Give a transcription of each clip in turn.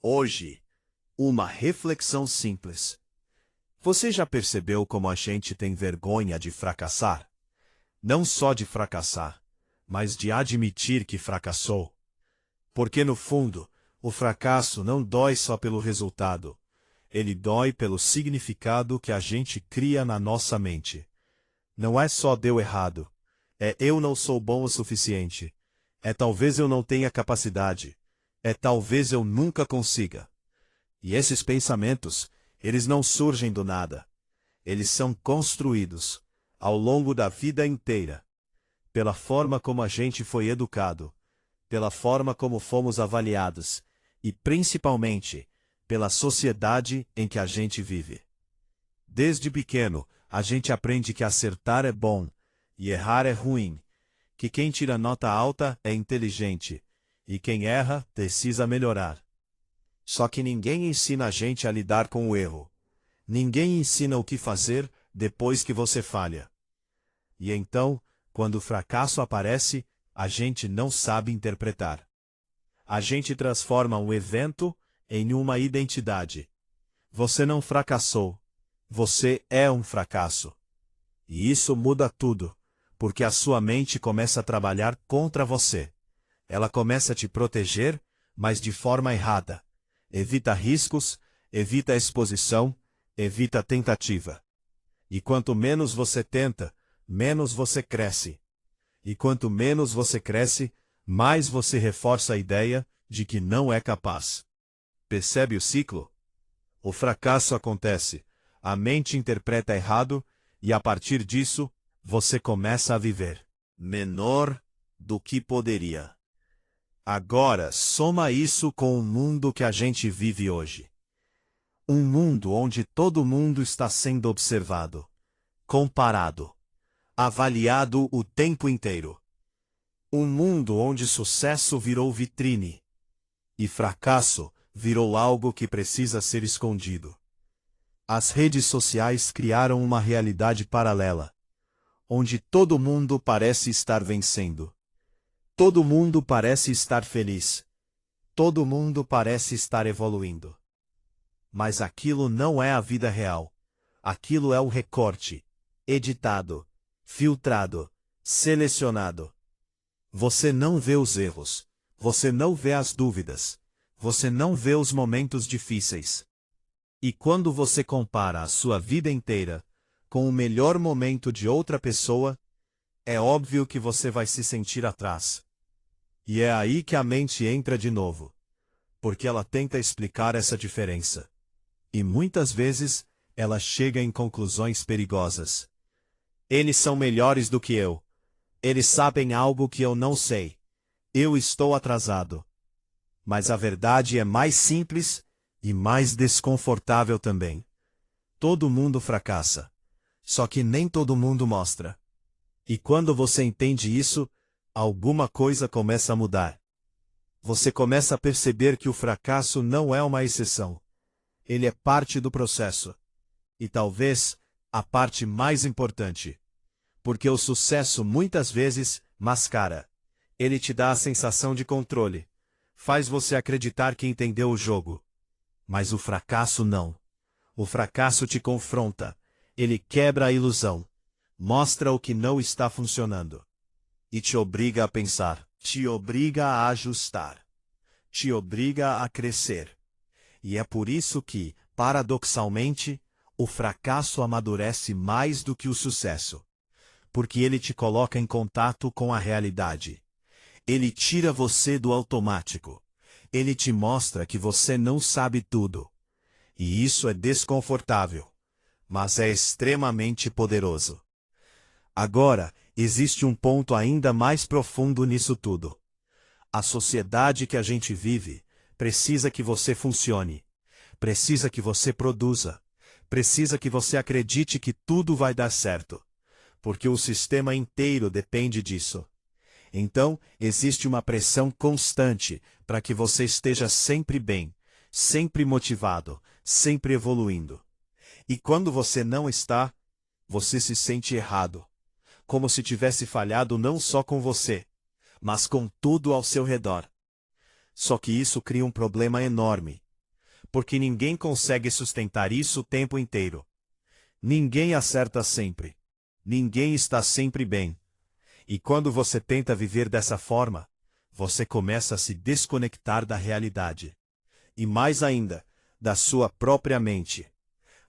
Hoje, uma reflexão simples. Você já percebeu como a gente tem vergonha de fracassar? Não só de fracassar, mas de admitir que fracassou. Porque no fundo, o fracasso não dói só pelo resultado. Ele dói pelo significado que a gente cria na nossa mente. Não é só deu errado. É eu não sou bom o suficiente. É talvez eu não tenha capacidade. É talvez eu nunca consiga. E esses pensamentos, eles não surgem do nada. Eles são construídos, ao longo da vida inteira, pela forma como a gente foi educado, pela forma como fomos avaliados, e principalmente, pela sociedade em que a gente vive. Desde pequeno, a gente aprende que acertar é bom, e errar é ruim, que quem tira nota alta é inteligente, e quem erra precisa melhorar. Só que ninguém ensina a gente a lidar com o erro. Ninguém ensina o que fazer depois que você falha. E então, quando o fracasso aparece, a gente não sabe interpretar. A gente transforma um evento em uma identidade. Você não fracassou. Você é um fracasso. E isso muda tudo, porque a sua mente começa a trabalhar contra você. Ela começa a te proteger, mas de forma errada. Evita riscos, evita exposição, evita tentativa. E quanto menos você tenta, menos você cresce. E quanto menos você cresce, mais você reforça a ideia de que não é capaz. Percebe o ciclo? O fracasso acontece, a mente interpreta errado, e a partir disso, você começa a viver menor do que poderia. Agora, soma isso com o mundo que a gente vive hoje. Um mundo onde todo mundo está sendo observado, comparado, avaliado o tempo inteiro. Um mundo onde sucesso virou vitrine e fracasso virou algo que precisa ser escondido. As redes sociais criaram uma realidade paralela, onde todo mundo parece estar vencendo. Todo mundo parece estar feliz. Todo mundo parece estar evoluindo. Mas aquilo não é a vida real. Aquilo é o recorte, editado, filtrado, selecionado. Você não vê os erros. Você não vê as dúvidas. Você não vê os momentos difíceis. E quando você compara a sua vida inteira com o melhor momento de outra pessoa, é óbvio que você vai se sentir atrás. E é aí que a mente entra de novo, porque ela tenta explicar essa diferença. E muitas vezes, ela chega em conclusões perigosas. Eles são melhores do que eu. Eles sabem algo que eu não sei. Eu estou atrasado. Mas a verdade é mais simples e mais desconfortável também. Todo mundo fracassa. Só que nem todo mundo mostra. E quando você entende isso, alguma coisa começa a mudar. Você começa a perceber que o fracasso não é uma exceção. Ele é parte do processo. E talvez a parte mais importante. Porque o sucesso muitas vezes mascara. Ele te dá a sensação de controle. Faz você acreditar que entendeu o jogo. Mas o fracasso não. O fracasso te confronta. Ele quebra a ilusão. Mostra o que não está funcionando. E te obriga a pensar. Te obriga a ajustar. Te obriga a crescer. E é por isso que, paradoxalmente, o fracasso amadurece mais do que o sucesso. Porque ele te coloca em contato com a realidade. Ele tira você do automático. Ele te mostra que você não sabe tudo. E isso é desconfortável, mas é extremamente poderoso. Agora, existe um ponto ainda mais profundo nisso tudo. A sociedade que a gente vive precisa que você funcione, precisa que você produza, precisa que você acredite que tudo vai dar certo, porque o sistema inteiro depende disso. Então, existe uma pressão constante para que você esteja sempre bem, sempre motivado, sempre evoluindo. E quando você não está, você se sente errado, como se tivesse falhado não só com você, mas com tudo ao seu redor. Só que isso cria um problema enorme. porque ninguém consegue sustentar isso o tempo inteiro. Ninguém acerta sempre. Ninguém está sempre bem. E quando você tenta viver dessa forma, você começa a se desconectar da realidade. E mais ainda, da sua própria mente.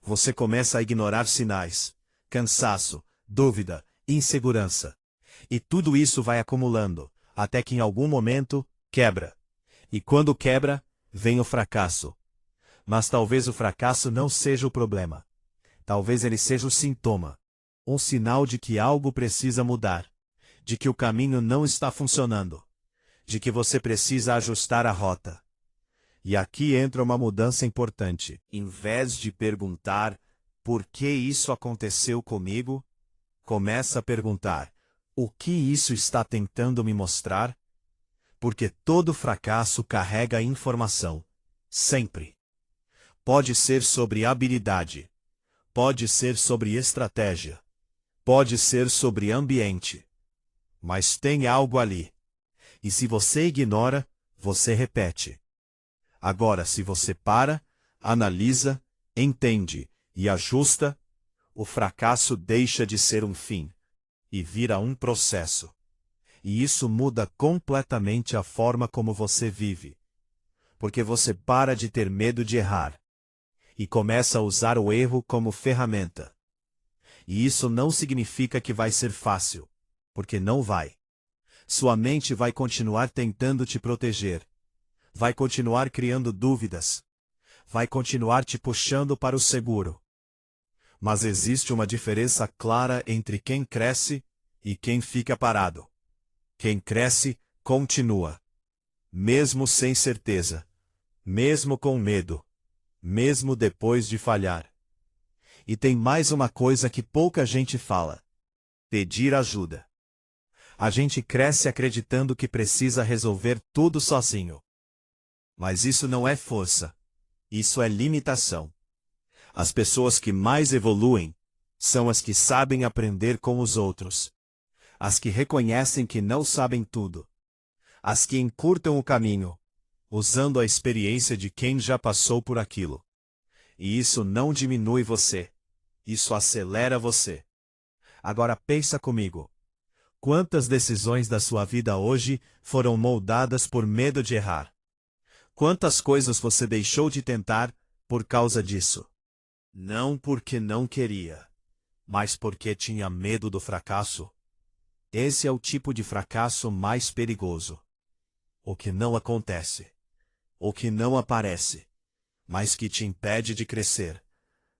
Você começa a ignorar sinais, cansaço, dúvida, insegurança. E tudo isso vai acumulando, até que em algum momento, quebra. E quando quebra, vem o fracasso. Mas talvez o fracasso não seja o problema. Talvez ele seja o sintoma. Um sinal de que algo precisa mudar. De que o caminho não está funcionando. De que você precisa ajustar a rota. E aqui entra uma mudança importante. Em vez de perguntar, por que isso aconteceu comigo? Começa a perguntar, o que isso está tentando me mostrar? Porque todo fracasso carrega informação. Sempre. Pode ser sobre habilidade. Pode ser sobre estratégia. Pode ser sobre ambiente. Mas tem algo ali. E se você ignora, você repete. Agora, se você para, analisa, entende e ajusta, o fracasso deixa de ser um fim e vira um processo. E isso muda completamente a forma como você vive. Porque você para de ter medo de errar e começa a usar o erro como ferramenta. E isso não significa que vai ser fácil, porque não vai. Sua mente vai continuar tentando te proteger. Vai continuar criando dúvidas. Vai continuar te puxando para o seguro. Mas existe uma diferença clara entre quem cresce e quem fica parado. Quem cresce, continua. Mesmo sem certeza. Mesmo com medo. Mesmo depois de falhar. E tem mais uma coisa que pouca gente fala. Pedir ajuda. A gente cresce acreditando que precisa resolver tudo sozinho. Mas isso não é força. Isso é limitação. As pessoas que mais evoluem são as que sabem aprender com os outros. As que reconhecem que não sabem tudo. As que encurtam o caminho, usando a experiência de quem já passou por aquilo. E isso não diminui você. Isso acelera você. Agora pensa comigo. Quantas decisões da sua vida hoje foram moldadas por medo de errar? Quantas coisas você deixou de tentar por causa disso? Não porque não queria, mas porque tinha medo do fracasso. Esse é o tipo de fracasso mais perigoso. O que não acontece. O que não aparece. Mas que te impede de crescer.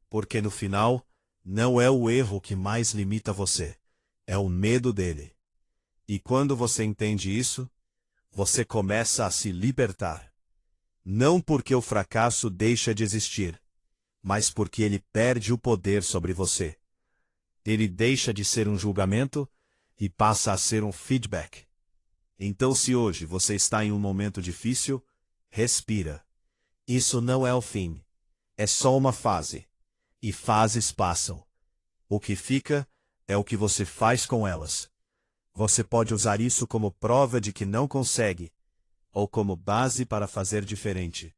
Porque no final, não é o erro que mais limita você. É o medo dele. E quando você entende isso, você começa a se libertar. Não porque o fracasso deixa de existir, mas porque ele perde o poder sobre você. Ele deixa de ser um julgamento e passa a ser um feedback. Então, se hoje você está em um momento difícil, respira. Isso não é o fim. É só uma fase. E fases passam. O que fica é o que você faz com elas. Você pode usar isso como prova de que não consegue, ou como base para fazer diferente.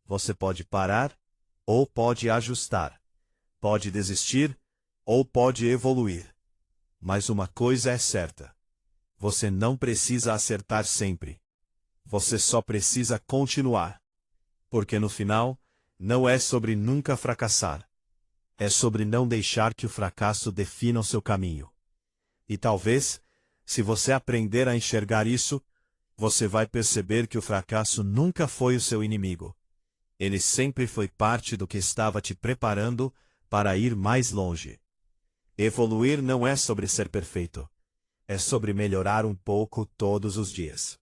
Você pode parar, ou pode ajustar. Pode desistir, ou pode evoluir. Mas uma coisa é certa. Você não precisa acertar sempre. Você só precisa continuar. Porque no final, não é sobre nunca fracassar. É sobre não deixar que o fracasso defina o seu caminho. E talvez, se você aprender a enxergar isso, você vai perceber que o fracasso nunca foi o seu inimigo. Ele sempre foi parte do que estava te preparando para ir mais longe. Evoluir não é sobre ser perfeito. É sobre melhorar um pouco todos os dias.